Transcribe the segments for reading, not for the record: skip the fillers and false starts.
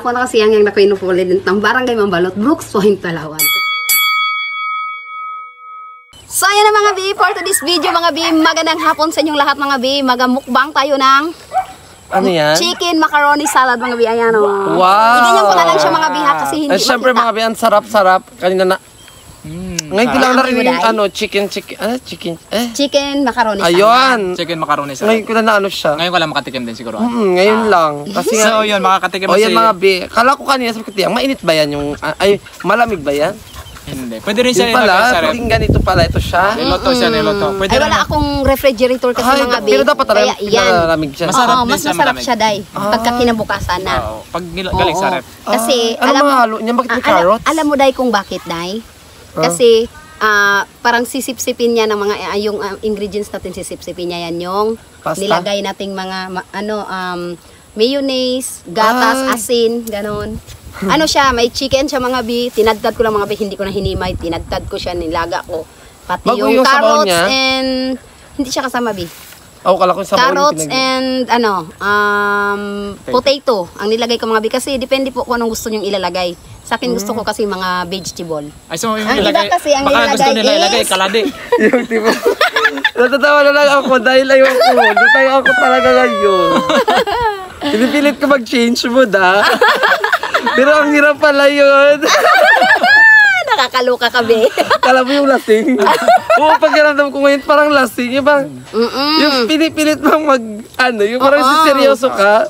ako na kasi yung nakinupulit ng barangay Mambalot, Brooks Point, Palawan. So ayan na mga B, for today's video mga B, magandang hapon sa inyong lahat mga B. Magamukbang tayo ng ano yan? Chicken macaroni salad mga B. Ayan o. Wow! Iganyan ko na lang siya mga B ha, kasi hindi syempre mga B, ang sarap-sarap. Kanina na. Ngayon ko lang narinig yung chicken macaroni salad. Ayun! Chicken macaroni salad. Ngayon ko lang na ano siya. Ngayon ko lang makatikim din siguro. Ngayon lang. Kasi so yun, makakatikim na yan mga B. Kala ko kanina sabi ko, tiyang, mainit ba yan yung, ay, malamig ba yan? Hindi. Pwede rin siya ilagay sa ref. Pwede ganito pala, ito siya. Niloto siya, niloto. Ay, wala akong refrigerator kasi mga B. Pero dapat malamig siya. Oo, mas masarap siya, day. Pagka kinabukasan na. Oo, pag galing sa ref. Kasi, alam mo halo niya, bakit may carrots? Alam mo, day, kung bakit, day? Kasi, parang sisipsipin niya ng mga, yung ingredients natin, sisipsipin niya yan yung nilagay nating mga, mayonnaise, gatas, asin, ganon. Ano siya, may chicken siya mga B, tinadtad ko lang mga B, hindi ko na hinimay, tinadtad ko siya, nilaga ko. Pati yung carrots and, hindi siya kasama B. Kala ko yung carrots and, potato, ang nilagay ko mga B, kasi depende po kung anong gusto nyong ilalagay. Sa akin gusto ko kasi mga vegetable. Ay, so yung iba kasi ang baka gusto nila ilagay kaladi. Yung tipo, natatawa na lang ako dahil ayoko, natatawa ako talaga ngayon. Pinipilit ko mag-change mood Pero ang hirap pala yun. Nakakaloka ka, be. Kala mo yung lasing. Oo, pagkiramdam ko ngayon parang lasing. Yung parang, yung pinipilit mong yung parang seryoso ka.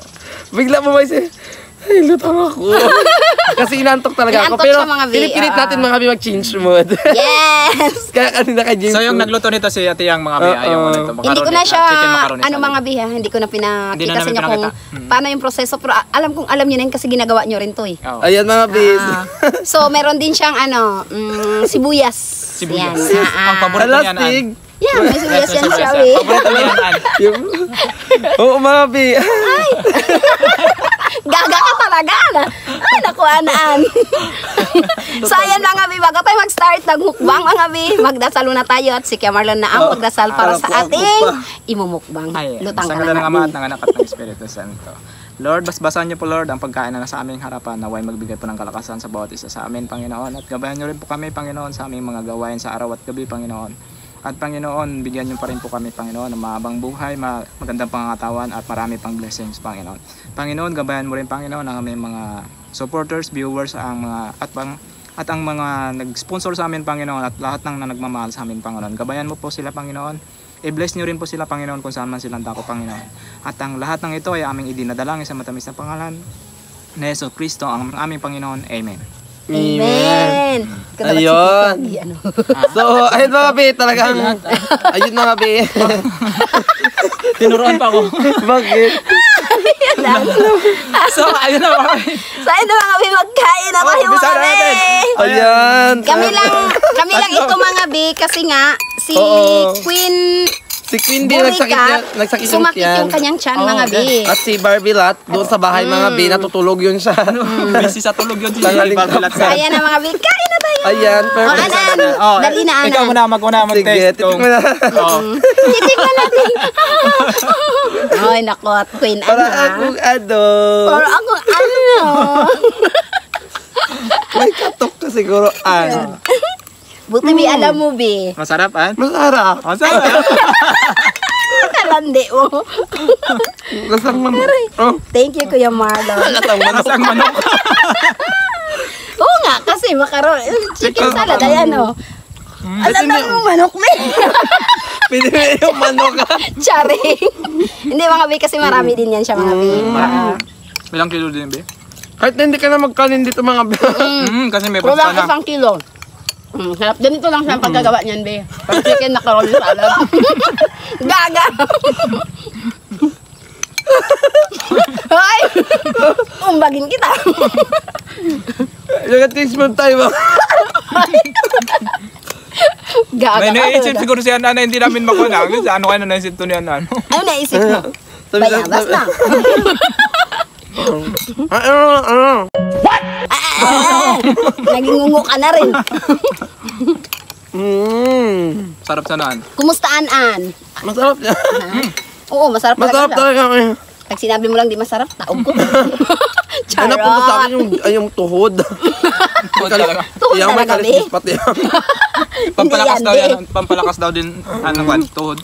Bigla mo may ay, lutang ako. Kasi inantok talaga ako. Pero pinipilit natin mga B mag-change mood. Yes! Kaya kanina kay James. So yung nagluto nito si Ate Yang mga B, ayaw mo nito. Hindi ko na siya, mga B hindi ko na pinakita sa inyo kung paano yung proseso. Pero alam nyo na yun kasi ginagawa nyo rin to eh. Ayan mga B. So meron din siyang sibuyas. Sibuyas. Ang paborito niyan. Yeah, may sibuyas yan siya eh. Paborito niyan. Oo mga B. Ay! Gaga ka talaga na. Ay, nakuanaan. So, ayan mga B, bago tayo mag-start, nagmukbang mga B, magdasalo na tayo at si Kuya Marlon na ang magdasal para sa ating imumukbang. Lutang ka na ng Ama at ng Anak at ng Espiritu Santo. Lord, basbasan niyo po Lord ang pagkain na nasa aming harapan, naway magbigay po ng kalakasan sa bawat isa sa amin, Panginoon. At gabayan niyo rin po kami, Panginoon, sa aming mga gawain sa araw at gabi, Panginoon. At Panginoon, bigyan niyo pa rin po kami, Panginoon, ng mahabang buhay, magandang pangangatawan at marami pang blessings, Panginoon. Panginoon, gabayan mo rin, Panginoon, ang aming mga supporters, viewers, ang ang mga nag-sponsor sa amin, Panginoon, at lahat ng nagmamahal sa amin, Panginoon. Gabayan mo po sila, Panginoon. I-bless niyo rin po sila, Panginoon, kung saan man silang dako, Panginoon. At ang lahat ng ito ay aming idinadalangin sa matamis na pangalan ni Yesu Kristo, ang aming Panginoon. Amen. Amen. Ayun. So, ayun mga B, talagang, ayun mga B. Tinuruan pa ako. Bakit? So, ayun na mga B. So, ayun na mga B, magkain na tayo mga B. Ayan. Kami lang ito mga B, kasi nga, si Queen B nagsakit sumakit yung kanyang tiyan mga B. At si Barbie Lat, doon sa bahay mga B, natutulog yun siya. Busy sa tulog yun si Barbie Lat. Ayan na mga B, kain na tayo. Ayan, perfect. Dali na Anan. Ikaw muna mag-test. Sige, titik mo na. Titik mo natin. Ay, nako, at Queen Para akong Para akong May katok ka siguro, Buti may alam mo, B. Masarap, Masarap. Masarap. Kalandi, Lasang manok. Thank you, Kuya Marlon. Lasang manok. Oo nga, kasi makaroon. Chicken salad, ayan alam na mo manok, me. Pinili yung manok Charing. Hindi, mga B, kasi marami din yan siya, mga B. Ilang kilo din, B? Kahit na hindi ka na magkanin dito mga B. Kasi may Kulang pagka na. 1 kilo. Sarap. Ganito lang siya ang paggagawa niyan, be. Pag chicken na karoli salad. Gaga! Ay! Umbagin kita. Nag-taste mo tayo ba? Gaga. May naisip siguro si Ana na hindi namin makuha. Ano kayo na naisip to ni Ana? Ano naisip mo? Bayabas na. What? Nagingungo ka na rin. Sarap sanaan. Kumusta An? Masarap niya. Oo, masarap talaga. Masarap talaga. Pag sinabi mo lang di masarap, taog ko. Ay, napunta sa akin yung tuhod. Talaga. Tuhod Yung may talaga, be. kaliskis pati. Pampalakas Hindi daw yan, yan. Pampalakas daw din, tuhod.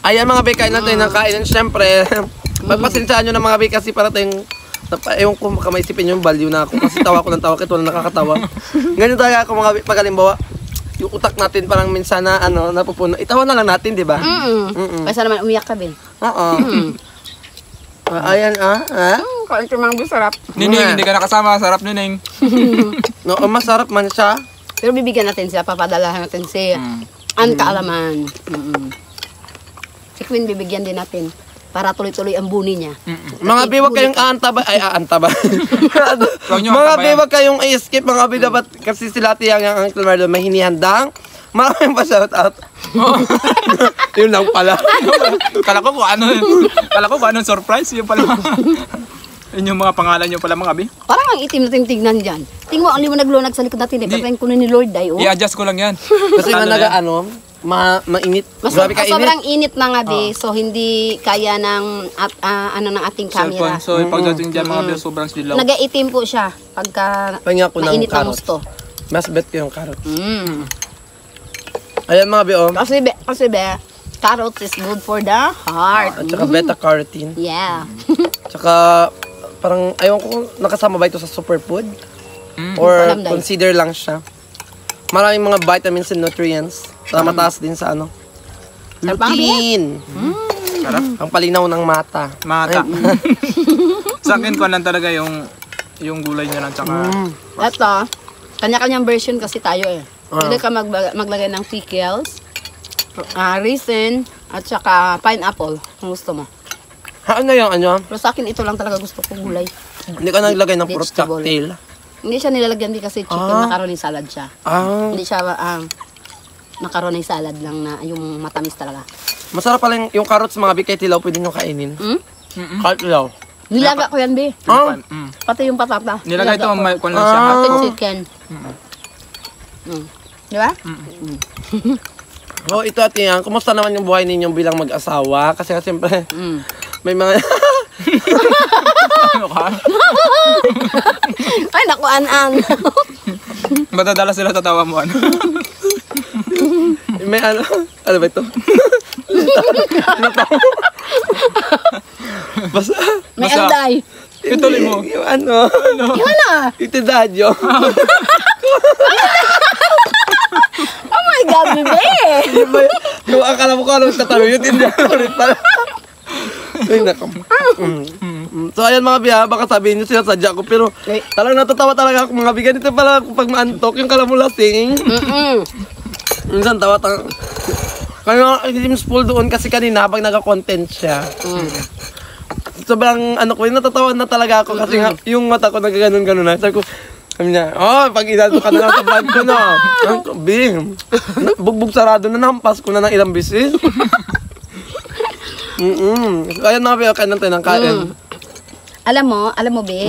Ayan mga be, kain natin ng kain. And syempre, magpasensyahan nyo ng mga be kasi parating, ewan ko makaisipin yung value na ako kasi tawa ko ng tawa kahit wala nakakatawa. Ganyan talaga ako mga be, pag halimbawa, yung utak natin parang minsan na napupuno. Itawa na lang natin, di ba? Kaysa naman umiyak ka, Ben. Oo. Ayan Kain ko mga sarap. Nining, hindi ka nakasama. Sarap, Nining. No, masarap man siya. Pero bibigyan natin siya, papadalahan natin si Ann Kaalaman. Si Queen bibigyan din natin para tuloy-tuloy ang buni niya. Mga be, wag kayong aantabay. Ay, aantabay. niyo Mga be, aantabayan. wag kayong i-skip. Mga be, dapat kasi sila tiyang yung Uncle Marlon may hinihandang. Maraming pa shout out. Yun lang pala. Kala ko kung anong surprise. Yun pala. Yun yung mga pangalan nyo pala, mga Bi. Parang ang itim natin tignan dyan. Tingnan mo, ang liwanag-lunag sa likod natin. Pagkain ko na ni Lord ay, oh. I-adjust ko lang yan. Kasi nga mainit. Grabe ka init. Sobrang init na nga, Be. So, hindi kaya ng ating camera. So, pagdating dyan, mga Bi, sobrang silaw. Nagaitim po siya pagka Pahinga ko ng mainit ang carrots. gusto. Mas bet ko yung carrot. Ayan mga be, Kasi be, carrots is good for the heart. At saka beta-carotene. Yeah. Tsaka parang ayaw ko kung nakasama ba ito sa superfood or Alam, Day. consider lang siya. Maraming mga vitamins and nutrients. Mataas din sa lutein. Sarap. Ang palinaw ng mata. Mata. Sa akin ko lang talaga yung gulay nyo lang, tsaka Ito, kanya-kanyang version kasi tayo eh. Pwede ka maglagay ng pickles, raisin, at saka pineapple kung gusto mo. Ano yung Pero sa akin, ito lang talaga gusto ko gulay. Hindi ka naglagay ng fruit Vegetable. cocktail. Hindi siya nilalagyan din kasi chicken macaroni salad siya. Hindi siya macaroni salad lang na yung matamis talaga. Masarap pala yung carrots mga bi, kahit hilaw pwede nyo kainin. Kahit hilaw. Nilaga ko yan, Be. Pati yung patata. nilagay ito, Nilaga ko. kung lang siya. Pati chicken. Di ba? Oh, ito at yan. Kumusta naman yung buhay ninyong bilang mag-asawa? Kasi siyempre, may mga... Ano ka? Ay, naku, An-An. Matadala sila sa tawa mo, ano? may ano ba ito? Basta, May Basta- anday. Ituloy mo. yung ano, Yun na. ito dadyo. Oh my God, Be. Yung akala mo kung ano sa tanong yun, hindi ulit pala. Ay, nakam. So, ayan mga biya, baka sabihin nyo sinasadya ko, pero talagang natatawa talaga ako mga biya. Ganito pala ako pag maantok, yung kalamulasing. Minsan tawa. Kaya James Paul doon kasi kanina habang nag-content siya. Sobrang ano ko, natatawa na talaga ako kasi nga, yung mata ko nagaganon-ganon na. Sabi ko, kami niya, pag inato ka na lang sa vlog ko na. Bing, bugbog sarado na nampas ko na ng ilang bisis. Kaya na kain ng tayo ng kain. Alam mo, Be,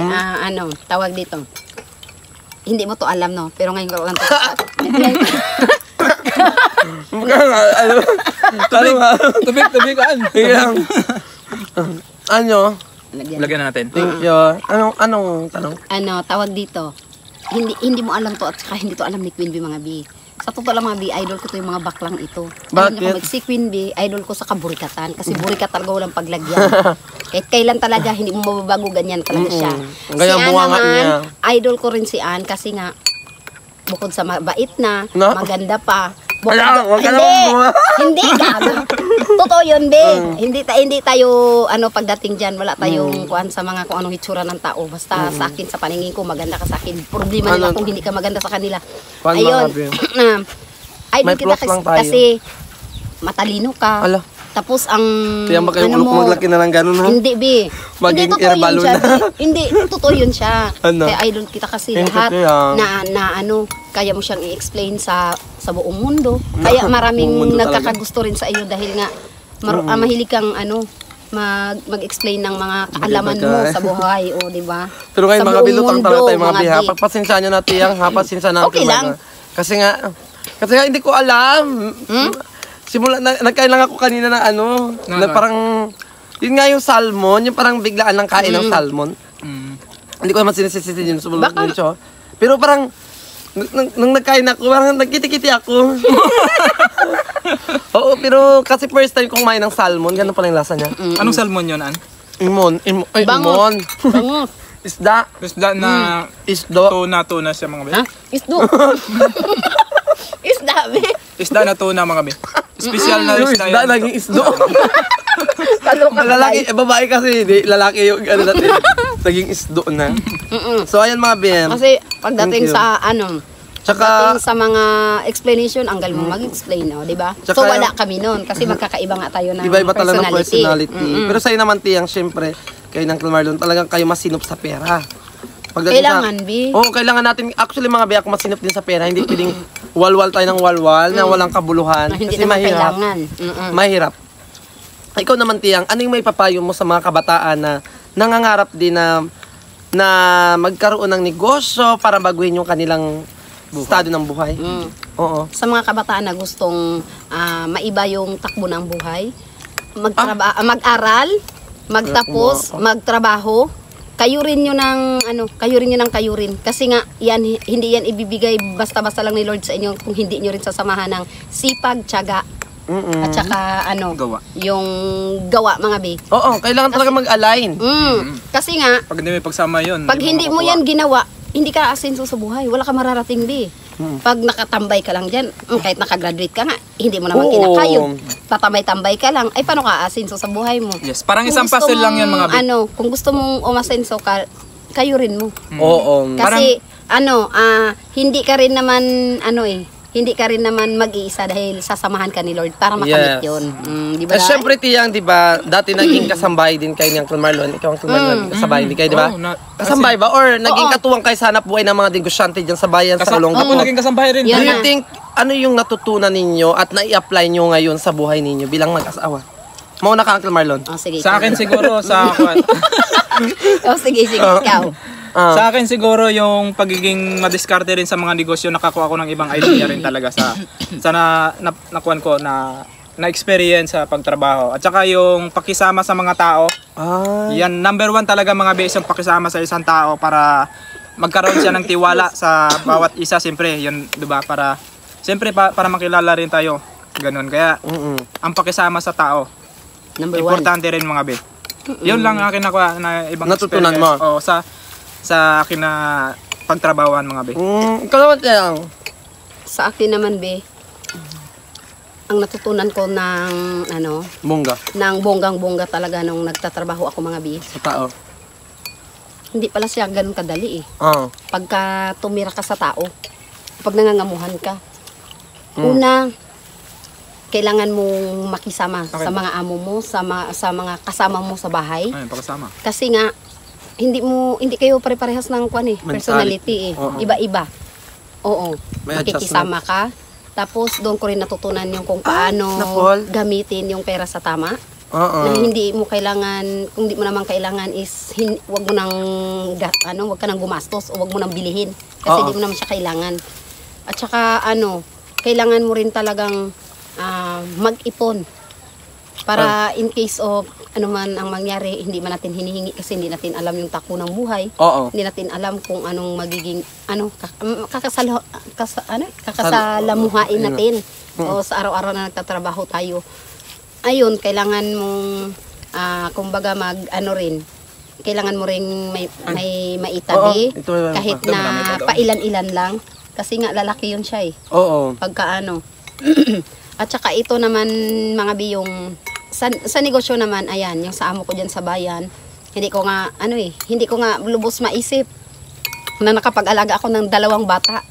tawag dito. Hindi mo to alam, no? Pero ngayon ko lang to. Tubig, an. Ano? Lagyan na natin. Thank you. Anong tanong? Tawag dito. Hindi mo alam to at saka hindi to alam ni Queen Bee, mga Bee. Sa totoo lang, mga Bee, idol ko to yung mga baklang ito. Bakit? Si Queen Bee, idol ko sa kaburikatan. Kasi burikat talaga walang paglagyan. Kahit kailan talaga, hindi mo mababago, ganyan talaga siya. Kaya Si Ann bunga naman, niya. idol ko rin si Ann kasi nga, bukod sa mabait na, No? maganda pa. Wala, wag ka hindi, naman bunga. hindi gago. Totoo yun, Be. Hindi tayo, pagdating dyan, wala tayong kuhan sa mga kung anong hitsura ng tao. Basta sa akin, sa paningin ko, maganda ka sa akin. Problema nila kung hindi ka maganda sa kanila. Paano Ayun. mga Be? Idol May kita plus lang tayo. kasi matalino ka. Ala. Tapos ang Kaya ba kayong ulok maglaki na ng gano'n ha? Hindi, Be. Maging Hindi, totoo yun airballoon siya. na. Be. Hindi, totoo yun siya. Ano? Kaya idol kita kasi Thank you, lahat Kuya. kaya mo siyang i-explain sa buong mundo. Kaya maraming Buong mundo nagkakagusto rin sa iyo dahil nga mahilig kang mag-explain ng mga kaalaman mo sa buhay, o di ba? Pero ngayon Sa mga buong bilutang mundo, talaga tayo mga biha. Bi. Pagpasensya nyo natin yan ha, pasensya natin. Okay lang. Kasi nga hindi ko alam. Simula, nagkain lang ako kanina na na parang Yun nga yung salmon, yung parang biglaan lang kain ng salmon. Mm. Hindi ko naman sinisisitin yun sa mga show. Pero parang, nung nagkain ako, parang nagkiti-kiti ako. Oo, pero kasi first time kong kumain ng salmon, ganun pala yung lasa niya. Anong salmon yun, An? Imon. Bango. Bango. Isda. Isda na Isdo. tuna siya mga be. Ha? Isdo. Isda, be. Isda na tuna mga be. Special na Yung isda isda, yan. naging isdo. Kaloka Lalaki, babae kasi, di, lalaki yung ano natin. Naging isdo na. So, ayan mga BM. Kasi pagdating Thank you. sa ano, Tsaka, pagdating sa mga explanation, ang galing mo mag-explain, no, di ba? Tsaka So wala kami noon kasi magkakaiba nga tayo ng iba-iba talaga ng personality. personality. Pero sa'yo naman, Tiyang, syempre, kayo ng Marlon, talagang kayo masinop sa pera. Pagdating Kailangan, Bi. Oo, kailangan natin. Actually, mga Bi, ako masinop din sa pera. Hindi pwedeng walwal tayo ng walwal na walang kabuluhan. Na hindi Kasi naman mahirap. kailangan. Mahirap. Ikaw naman, Tiyang, ano yung may papayo mo sa mga kabataan na nangangarap din na magkaroon ng negosyo para baguhin yung kanilang estado ng buhay? Oo. Sa mga kabataan na gustong maiba yung takbo ng buhay, mag-aral, magtapos, magtrabaho, kayo rin yun kayo rin. Kasi nga, hindi yan ibibigay basta-basta lang ni Lord sa inyo kung hindi nyo rin sasamahan ng sipag, tiyaga, at saka Gawa. yung gawa mga be. Oo, kailangan talaga mag-align. Kasi nga, Pag hindi may pagsama yun. pag hindi mo yan ginawa, hindi ka asenso sa buhay. Wala ka mararating be. Pag nakatambay ka lang dyan, kahit nakagraduate ka nga, hindi mo naman Oo. kinakayod. Tatambay-tambay ka lang, ay paano ka asenso sa buhay mo? Yes, parang Kung isang gusto puzzle lang yan mga be. Kung gusto mong umasenso ka, kayo rin mo. Oo. Kasi hindi ka rin naman hindi ka rin naman mag-iisa dahil sasamahan ka ni Lord para makamit Yes. yun. Di ba? Siyempre, Tiyang, di ba, dati naging kasambay din kayo ng Marlon. Ikaw ang Marlon, kasambay din kayo, di ba? Oo, Kasambay ba? Or naging katuwang kayo sa hanap buhay ng mga negosyante dyan sa bayan, sa Olongapo? Ako naging kasambahay rin. Yan Do you na. think, ano yung natutunan ninyo at nai-apply nyo ngayon sa buhay ninyo bilang mag-asawa? Mauna ka, Uncle Marlon. Sige. Sa akin siguro, sige, ikaw. Sa akin siguro yung pagiging madiskarte rin sa mga negosyo, nakakuha ko ng ibang idea rin talaga sa nakuhan ko na experience sa pagtrabaho. At saka yung pakisama sa mga tao. Yan, number 1 talaga mga base, yung pakisama sa isang tao para magkaroon siya ng tiwala sa bawat isa. Siyempre, yun, diba? Para makilala rin tayo. Ganun. Kaya, ang pakisama sa tao, Number 1. importante rin mga be. Yun lang akin nakuha na ibang Natutunan experience. mo? Oo, sa akin na pagtrabawan mga be. Ikaw naman, Tiyang. Sa akin naman, be, ang natutunan ko ng Bongga. ng bonggang-bongga talaga nung nagtatrabaho ako mga be. Sa tao. Hindi pala siya ganun kadali eh. Pagka tumira ka sa tao, pag nangangamuhan ka, una, kailangan mong makisama sa mga amo mo, sa mga kasama mo sa bahay. Ayun, pakasama. Kasi nga, hindi kayo pare-parehas ng personality eh. Oo. Iba-iba. Oo. May Makikisama ka. Tapos doon ko rin natutunan yung kung paano Napol. gamitin yung pera sa tama. Oo. Na hindi mo kailangan, kung di mo naman kailangan is wag mo nang wag ka nang gumastos o wag mo nang bilihin kasi Oo. di mo naman siya kailangan. At saka kailangan mo rin talagang mag-ipon para in case of ano man ang mangyari, hindi man natin hinihingi kasi hindi natin alam yung takbo ng buhay. Oo. Hindi natin alam kung anong magiging kakasalamuhain natin o sa araw-araw na nagtatrabaho tayo. Ayun, kailangan mong kumbaga kailangan mo ring may maitabi Oo, ito, kahit ito, marami na pa doon. pailan-ilan lang kasi nga lalaki yun siya eh. Oo. Pagka At saka ito naman mga biyong sa negosyo naman, ayan, yung sa amo ko dyan sa bayan, hindi ko nga lubos maisip na nakapag-alaga ako ng 2 bata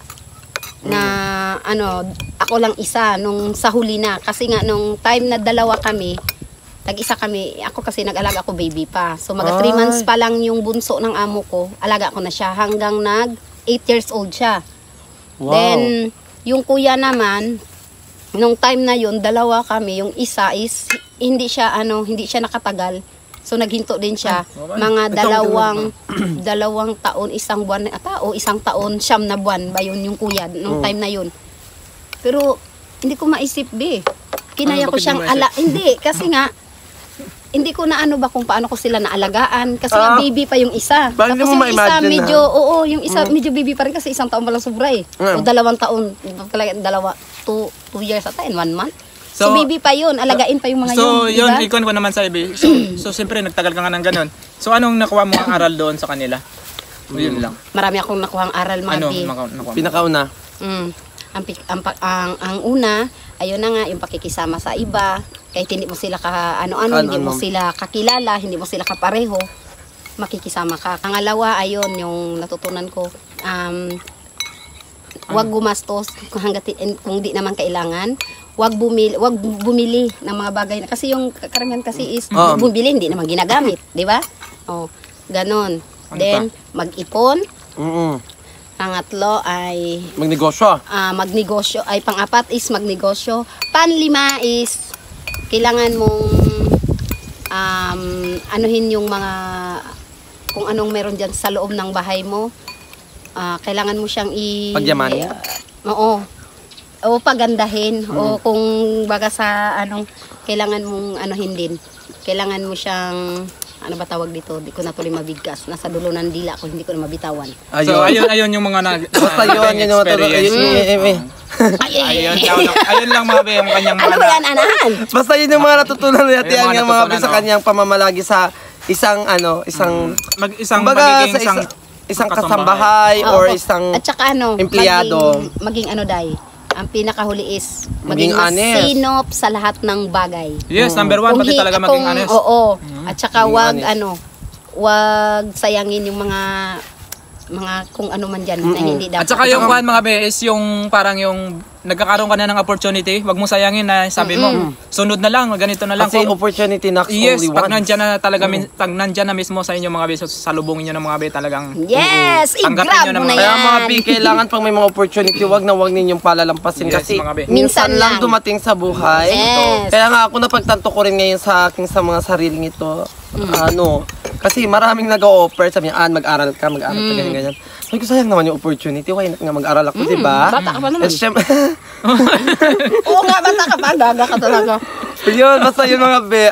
na ako lang isa nung sa huli na kasi nga nung time na 2 kami, tag-isa kami, ako kasi nag-alaga ako baby pa. So mga 3 months pa lang yung bunso ng amo ko, alaga ko na siya hanggang 8 years old siya. Wow. Then yung kuya naman, nung time na yun, 2 kami, yung isa is hindi siya nakatagal. So naghinto din siya mga 2 taon, 1 buwan o 1 taon, 9 na buwan ba yun yung kuya nung time na yun. Pero hindi ko maisip be. Kinaya ko bakit siyang di maisip? hindi kasi nga hindi ko na ano ba kung paano ko sila naalagaan. Kasi nga baby pa yung isa. Parang hindi Tapos mo yung isa ma-imagine medyo, yung isa medyo baby pa rin kasi 1 taon pa lang sobra eh. O 2 taon, 2 years ata in 1 month. So, baby pa yun, alagain pa yung mga So, yun, yun, diba? ikon ko naman sa ibi. So siyempre, nagtagal ka nga ng ganun. So, anong nakuha mo ang aral doon sa kanila? Yun lang. Marami akong nakuhang aral mga Ano bi. nakuha mo? Pinakauna. Ang una, ayun na nga, yung pakikisama sa iba, kahit hindi mo sila hindi mo sila kakilala, hindi mo sila kapareho, makikisama ka. Pangalawa, ayun, yung natutunan ko, wag gumastos kung di naman kailangan. Wag bumili ng mga bagay na kasi yung karamihan kasi is bumili hindi naman ginagamit, di ba? Oh, ganon. Then mag-ipon. Pangatlo ay Magnegosyo. Magnegosyo. Ay pang-apat is magnegosyo. Panlima is kailangan mong anuhin yung mga kung anong meron diyan sa loob ng bahay mo. Kailangan mo siyang Pagyamanin? Oo. O pagandahin o kung baga sa kailangan mong anuhin din. Kailangan mo siyang ano ba tawag dito? Di ko na tuloy mabigkas. Nasa dulo ng dila ko, hindi ko na mabitawan. So, ayun yung mga basta yun yung experience. Ayun lang mga be, yung kanyang Ano ba yan, anahan? Basta yun yung mga natutunan natin Yung mga ang mga natutunan, sa kanyang pamamalagi sa isang kumbaga, sa isang kasambahay or isang at saka empleyado. maging day. Ang pinakahuli is Maging maging honest. masinop sa lahat ng bagay. Yes, number 1 pati talaga maging honest. Oo. At saka Maging wag sayangin yung mga kung ano man dyan na hindi dapat. At saka yung mga be is yung parang yung nagkakaroon ka na ng opportunity, wag mo sayangin na sabi mo, sunod na lang, ganito na lang. Kasi opportunity knocks yes, only pag once. nandyan na talaga, pag nandyan na mismo sa inyo mga be, salubungin nyo ng mga be talagang Yes! tanggapin nyo I-grab na mo mga- na Kaya yan. mga B, kailangan pang may mga opportunity, wag ninyong palalampasin Yes, kasi mga B. minsan Minsan lang lang. dumating sa buhay. Yes. Kaya nga ako napagtanto ko rin ngayon sa mga sariling ito. Kasi maraming nag-o-offer, sabi niya, mag-aral ka, ganyan. Sabi ko, sayang naman yung opportunity, why not nga mag-aral ako, di ba? Bata ka pa naman. And syempre, Oo nga, bata ka pa. Gaga ka talaga. yun, basta yun mga be,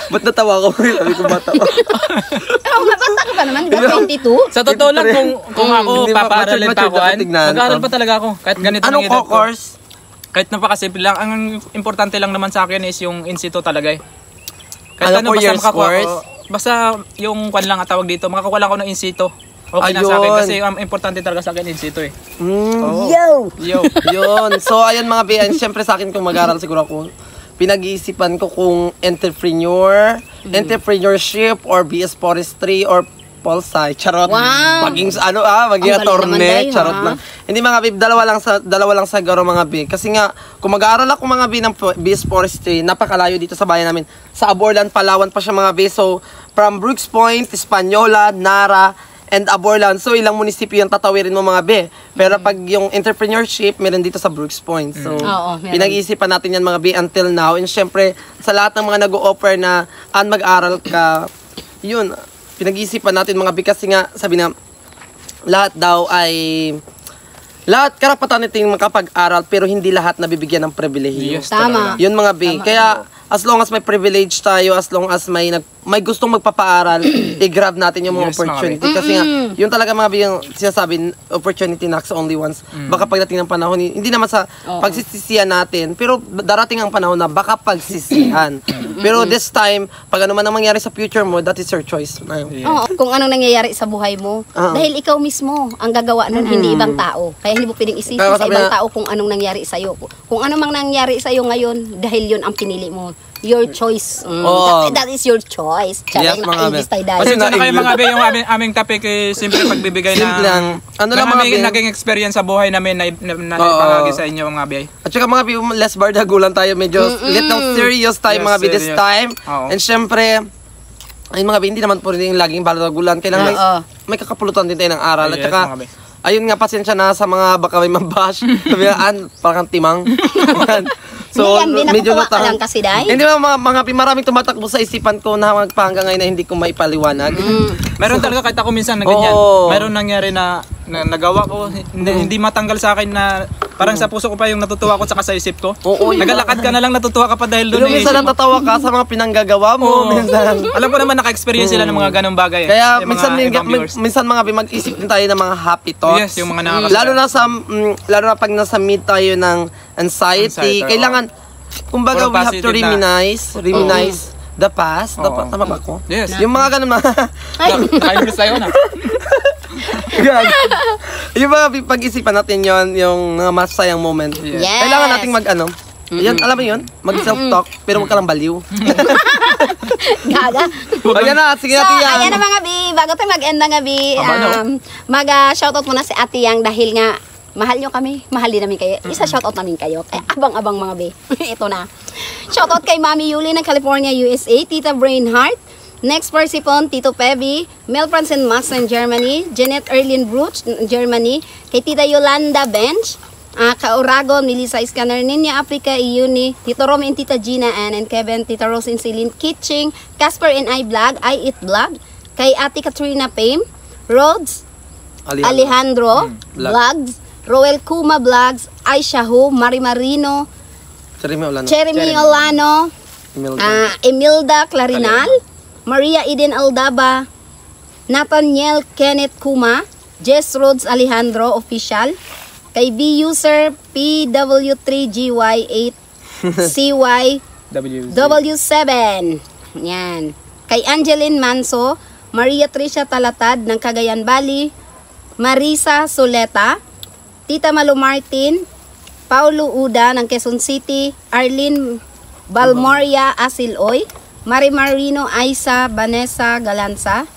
ba't natawa ko? Sabi ko, bata ko. Oo nga, bata ka pa naman. Di ba 22? Sa totoo lang, kung ako Hindi ba, papaaralin mature pa ako, na tignan. mag-aaral pa talaga ako. Kahit ganito Anong lang edad ko. course? Kahit napakasimple lang, ang importante lang naman sa akin is yung in-situ talaga eh. Kahit Ano, 4 years makakuha course? ko, basta yung kwan lang ang tawag dito, makakuha lang ako ng in-situ. Okay na sa akin Ayun. kasi ang importante talaga sa akin in-situ eh. Yo! Yo. Yun. So, ayun mga be, and syempre sa akin kung mag-aral siguro ako, pinag-iisipan ko kung entrepreneurship or BS Forestry or Polsci. Charot. Wow. Maging Ang galing attorney. naman tayo, Charot ha? lang. Hindi mga be, dalawa lang sa garo mga be. Kasi nga, kung mag-aaral ako mga be ng BS Forestry, napakalayo dito sa bayan namin. Sa Aborlan, Palawan pa siya mga be. So, from Brooks Point, Hispaniola, Nara, and Aborlan. So, ilang munisipyo yung tatawirin mo mga be. Pero pag yung entrepreneurship, meron dito sa Brooks Point. So, Oo, meron. pinag-iisipan natin yan mga be until now. And syempre, sa lahat ng mga nag-o-offer na mag-aral ka, yun, pinag-iisipan natin mga be kasi nga, sabi na, lahat karapatan natin makapag-aral pero hindi lahat nabibigyan ng pribilehiyo. Yes, Tama. Yun mga be. Kaya, as long as may privilege tayo, as long as may gustong magpapaaral, i-grab natin yung mga Yes, mga opportunity. Kasi nga, yun talaga mga be, yung sinasabi, opportunity knocks only once. Baka pagdating ng panahon, hindi naman sa pagsisisihan natin, pero darating ang panahon na baka pagsisihan. Pero this time, pag ano man ang mangyari sa future mo, that is your choice. Oo, kung anong nangyayari sa buhay mo. Dahil ikaw mismo ang gagawa nun, hindi ibang tao. Kaya hindi mo pwedeng isipin Kaya sa sabi ibang na- tao kung anong nangyari sa'yo. Kung ano mang nangyari sa'yo ngayon, dahil yun ang pinili mo. Your choice. That is your choice. Tsaka Yes, yung mga naka-English tayo dahil. Pasensya na kayo na-English. mga be, yung aming topic eh, simple pagbibigay Simple lang. Ano lang mga be? naging experience sa buhay namin na Oo. ipahagi sa inyo mga be. At saka mga be, less bardagulan tayo. Medyo little serious tayo Yes, mga be this serious. time. Oo. And syempre, ay mga be, hindi naman po rin yung laging bardagulan. Kailangan may kakapulutan din tayo ng aral. At Yes, saka, mga be. ayun nga, pasensya na sa mga baka may mabash. Sabihan, parang timang. Yan. Hindi yan, nakukuha ka lang kasi, Day. Hindi mga maraming tumatakbo sa isipan ko na magpahanggang ngayon na hindi ko maipaliwanag. Meron talaga kahit ako minsan na ganyan. Oo. Meron nangyari na nagawa ko, hindi matanggal sa akin na Parang sa puso ko pa yung natutuwa ko sa isip ko. Oo, Nagalakad ka na lang, natutuwa ka pa dahil Pero doon. minsan natatawa ka sa mga pinanggagawa mo. Minsan. Alam ko naman naka-experience sila ng mga ganong bagay. Kaya Yung minsan, mga ibang viewers. minsan mga mag-isip din tayo ng mga happy thoughts. Yes, yung mga nakakasaya. Lalo na pag nasa mid tayo ng anxiety, kailangan, kumbaga, Puro we have to positive na. reminisce the past. Oo. Tama ba ko? Yes. Yung mga ganun mga... Naka-English tayo na. Yung mga pag-isipan natin yon, yung mga masayang moment. Yes. Kailangan nating yan, alam mo yun? Mag-self-talk, pero wag ka lang baliw. Gaga. Ayan na, sige So, natin yan. ayan na mga bi, bago tayo mag-end na nga bi, mag-shoutout muna si Ate Yang dahil nga mahal nyo kami, mahal din namin kayo. Isa-shoutout namin kayo. Kaya abang-abang mga bi. Ito na. Shoutout kay Mami Yuli ng California, USA, Tita Brainheart, Next Persipon, Tito Pevi, Mel Francine Max ng Germany, Jeanette Erlin Bruch, Germany, kay Tita Yolanda Bench, Kauragon, Melissa Iskaner, Ninya Africa, Iuni, Tito Rom and Tita Gina, Ann and Kevin, Tita Rose and Celine, Kitching, Casper and I Vlog, I Eat Vlog, kay Ate Katrina Pame, Rhodes, Alejandro Vlogs, Roel Kuma Vlogs, Aisha Hu, Mari Marino, Jeremy Olano, Emilda Clarinal, Maria Eden Aldaba, Nathaniel Kenneth Kuma, Jess Rhodes Alejandro Official, kay B-User PW3GY8CY W7. Yan. Kay Angeline Manso, Maria Tricia Talatad ng Cagayan Valley, Marisa Soleta, Tita Malu Martin, Paulo Uda ng Quezon City, Arlene Balmoria Asiloy, Mari Marino Aisa Vanessa Galanza,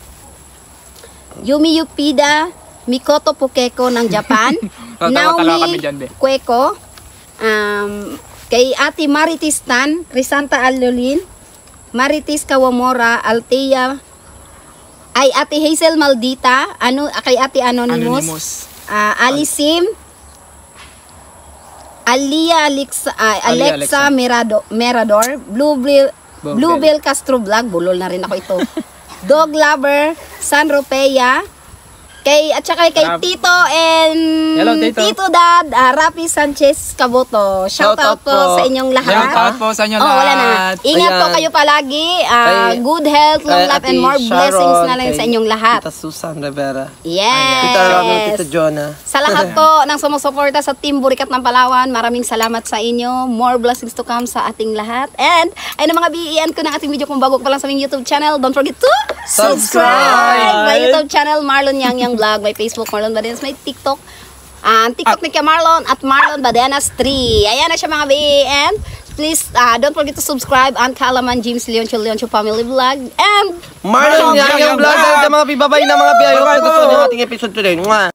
Yumi Yupida, Mikoto Pukeko ng Japan, Tawa-tawa kami dyan, be. Cueco, kay Ate Maritis Tan, Crisanta Alolin, Maritis Kawamora, Altea, ay Ate Hazel Maldita, kay Ate Anonymous. Alisim, Alexa Merador, Bluebell Castro Vlog, bulol na rin ako ito. Dog Lover, San Ropea, at saka kay Tito and Hello, Tito. Dad, Rapi Sanchez Caboto. Shout out po sa inyong lahat. Shout out po sa inyong lahat. Wala na. Ingat po kayo palagi. Good health, long life, and more blessings na lang sa inyong lahat. Tita Susan Rivera. Yes. Tita Ronald, Tita Jonah. Sa lahat po ng sumusuporta sa Team Burikat ng Palawan, maraming salamat sa inyo. More blessings to come sa ating lahat. And ayun ang mga BEN ko ng ating video. Kung bago ka pa lang sa aming YouTube channel, don't forget to subscribe! My YouTube channel, Marlon Yang Vlog. My Facebook, Marlon Badenas. My TikTok, TikTok ni Marlon at Marlon Badenas 3. Ayan na siya mga BEN. Please don't forget to subscribe on Kalaman James Leoncio Family Vlog and Marlon Yang Vlog. Sa mga bibabay na mga biyayo. Gusto nyo ating episode today. Mwah!